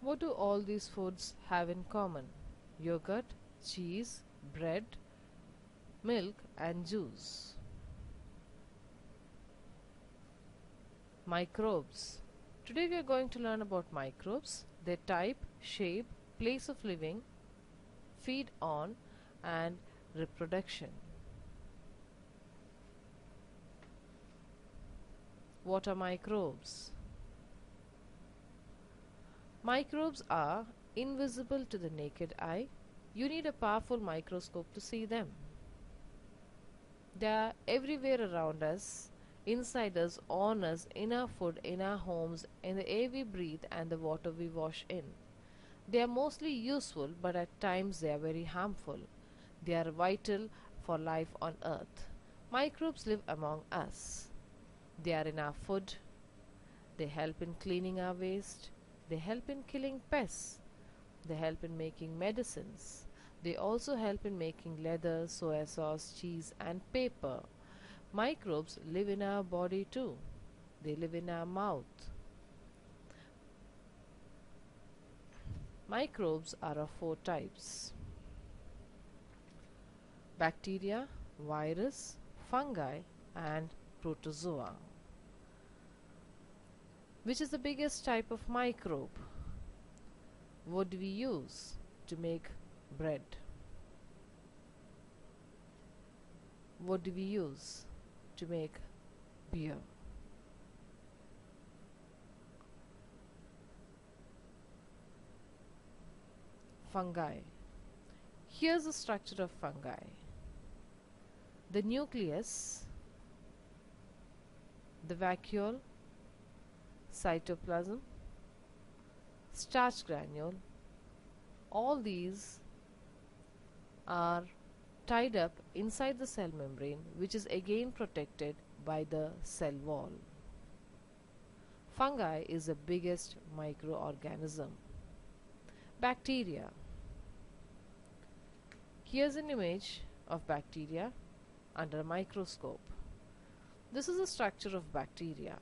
What do all these foods have in common? Yogurt, cheese, bread, milk, and juice. Microbes. Today we are going to learn about microbes, their type, shape, place of living, feed on, and reproduction. What are microbes? Microbes are invisible to the naked eye. You need a powerful microscope to see them. They are everywhere around us, inside us, on us, in our food, in our homes, in the air we breathe, and the water we wash in. They are mostly useful, but at times they are very harmful. They are vital for life on earth. Microbes live among us. They are in our food. They help in cleaning our waste. They help in killing pests. They help in making medicines. They also help in making leather, soy sauce, cheese, and paper. Microbes live in our body too. They live in our mouth. Microbes are of four types: bacteria, virus, fungi, and protozoa. Which is the biggest type of microbe? What do we use to make bread? What do we use to make beer? Fungi. Here's the structure of fungi: the nucleus, the vacuole, cytoplasm, starch granule. All these are tied up inside the cell membrane, which is again protected by the cell wall. Fungi is the biggest microorganism. Bacteria. Here's an image of bacteria under a microscope. This is the structure of bacteria.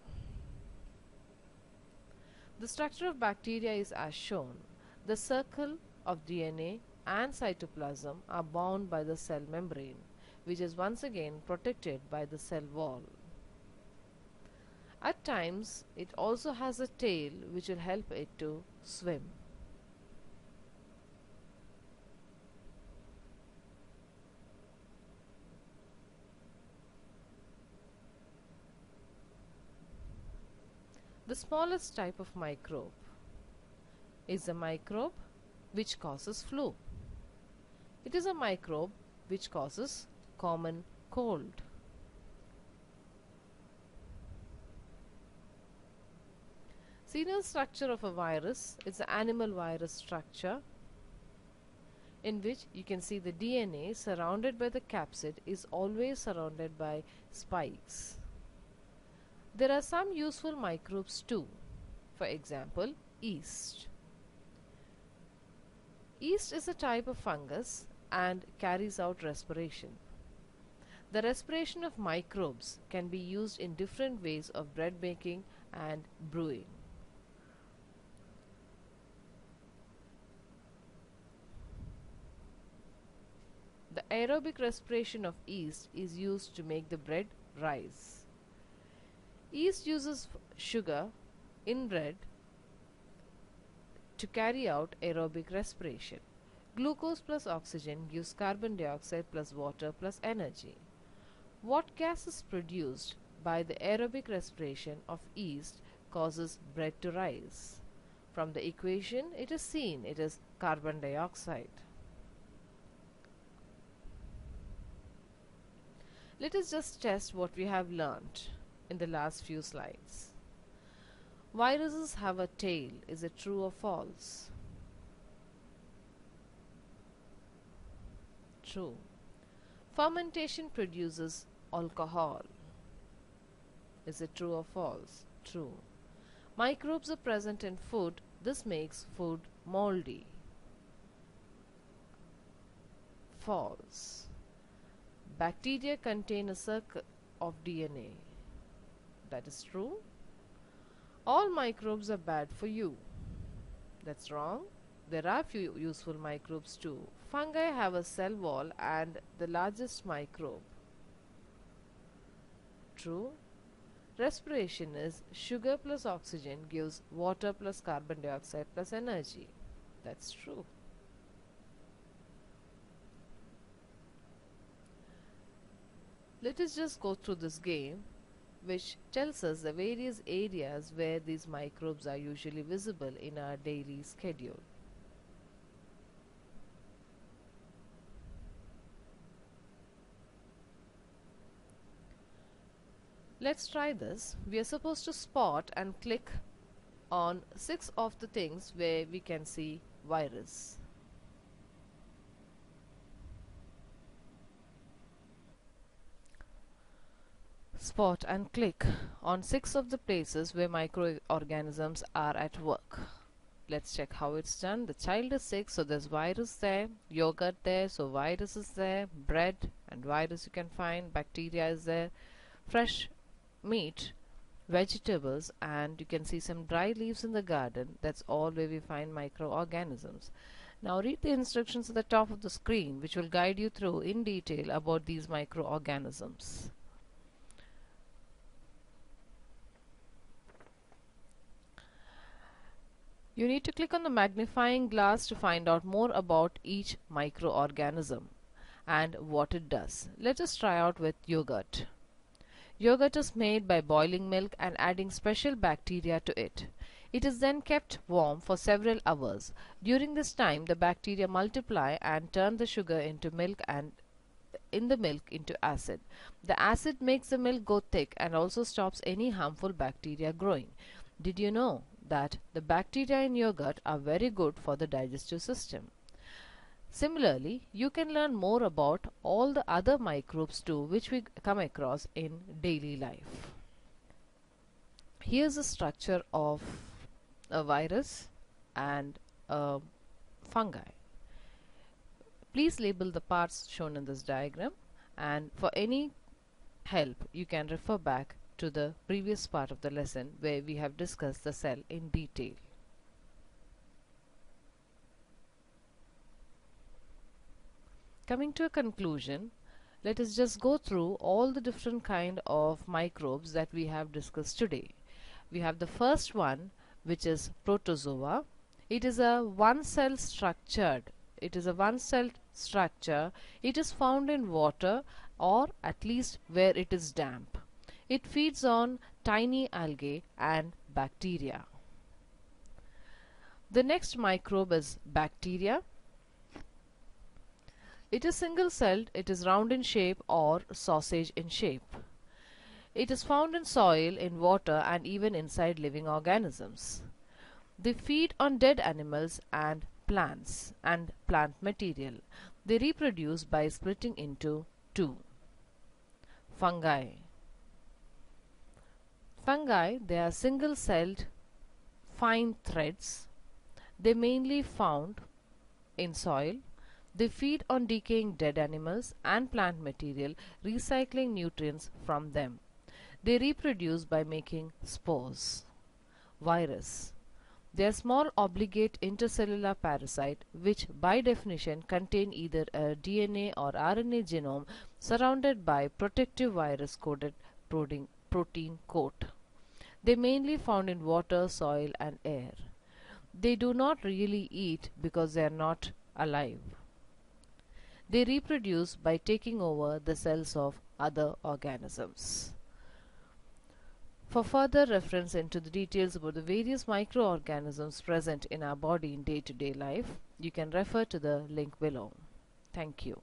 The structure of bacteria is as shown. The circle of DNA and cytoplasm are bound by the cell membrane, which is once again protected by the cell wall. At times, it also has a tail which will help it to swim. The smallest type of microbe is a microbe which causes flu. It is a microbe which causes common cold. See the structure of a virus. It's an animal virus structure in which you can see the DNA surrounded by the capsid is always surrounded by spikes. There are some useful microbes too. For example, yeast. Yeast is a type of fungus and carries out respiration. The respiration of microbes can be used in different ways of bread making and brewing. The aerobic respiration of yeast is used to make the bread rise. Yeast uses sugar in bread to carry out aerobic respiration. Glucose plus oxygen gives carbon dioxide plus water plus energy. What gas is produced by the aerobic respiration of yeast causes bread to rise? From the equation it is seen it is carbon dioxide. Let us just test what we have learnt in the last few slides. Viruses have a tail. Is it true or false? True. Fermentation produces alcohol. Is it true or false? True. Microbes are present in food. This makes food moldy. False. Bacteria contain a circle of DNA. That is true. All microbes are bad for you. That's wrong. There are few useful microbes too. Fungi have a cell wall and the largest microbe. True. Respiration is sugar plus oxygen gives water plus carbon dioxide plus energy. That's true. Let us just go through this game, which tells us the various areas where these microbes are usually visible in our daily schedule. Let's try this. We are supposed to spot and click on 6 of the things where we can see virus. Spot and click on 6 of the places where microorganisms are at work. Let's check how it's done. The child is sick, so there's virus there. Yogurt there, so virus is there. Bread and virus you can find. Bacteria is there. Fresh meat, vegetables, and you can see some dry leaves in the garden. That's all where we find microorganisms. Now read the instructions at the top of the screen, which will guide you through in detail about these microorganisms. You need to click on the magnifying glass to find out more about each microorganism and what it does. Let us try out with yogurt. Yogurt is made by boiling milk and adding special bacteria to it. It is then kept warm for several hours. During this time, the bacteria multiply and turn the sugar into milk and in the milk into acid. The acid makes the milk go thick and also stops any harmful bacteria growing. Did you know that the bacteria in yogurt are very good for the digestive system? Similarly, you can learn more about all the other microbes too, which we come across in daily life. Here's the structure of a virus and a fungi. Please label the parts shown in this diagram, and for any help you can refer back to the previous part of the lesson where we have discussed the cell in detail. Coming to a conclusion, let us just go through all the different kind of microbes that we have discussed today. We have the first one, which is protozoa. It is a one-cell structure. It is found in water, or at least where it is damp. It feeds on tiny algae and bacteria. The next microbe is bacteria. It is single-celled, it is round in shape or sausage in shape. It is found in soil, in water, and even inside living organisms. They feed on dead animals and plants and plant material. They reproduce by splitting into two. Fungi. Fungi, they are single-celled fine threads. They mainly found in soil. They feed on decaying dead animals and plant material, recycling nutrients from them. They reproduce by making spores. Virus. They are small obligate intercellular parasite which by definition contain either a DNA or RNA genome surrounded by protective virus coded protein coat. They mainly found in water, soil and air. They do not really eat because they are not alive. They reproduce by taking over the cells of other organisms. For further reference into the details about the various microorganisms present in our body in day-to-day life, you can refer to the link below. Thank you.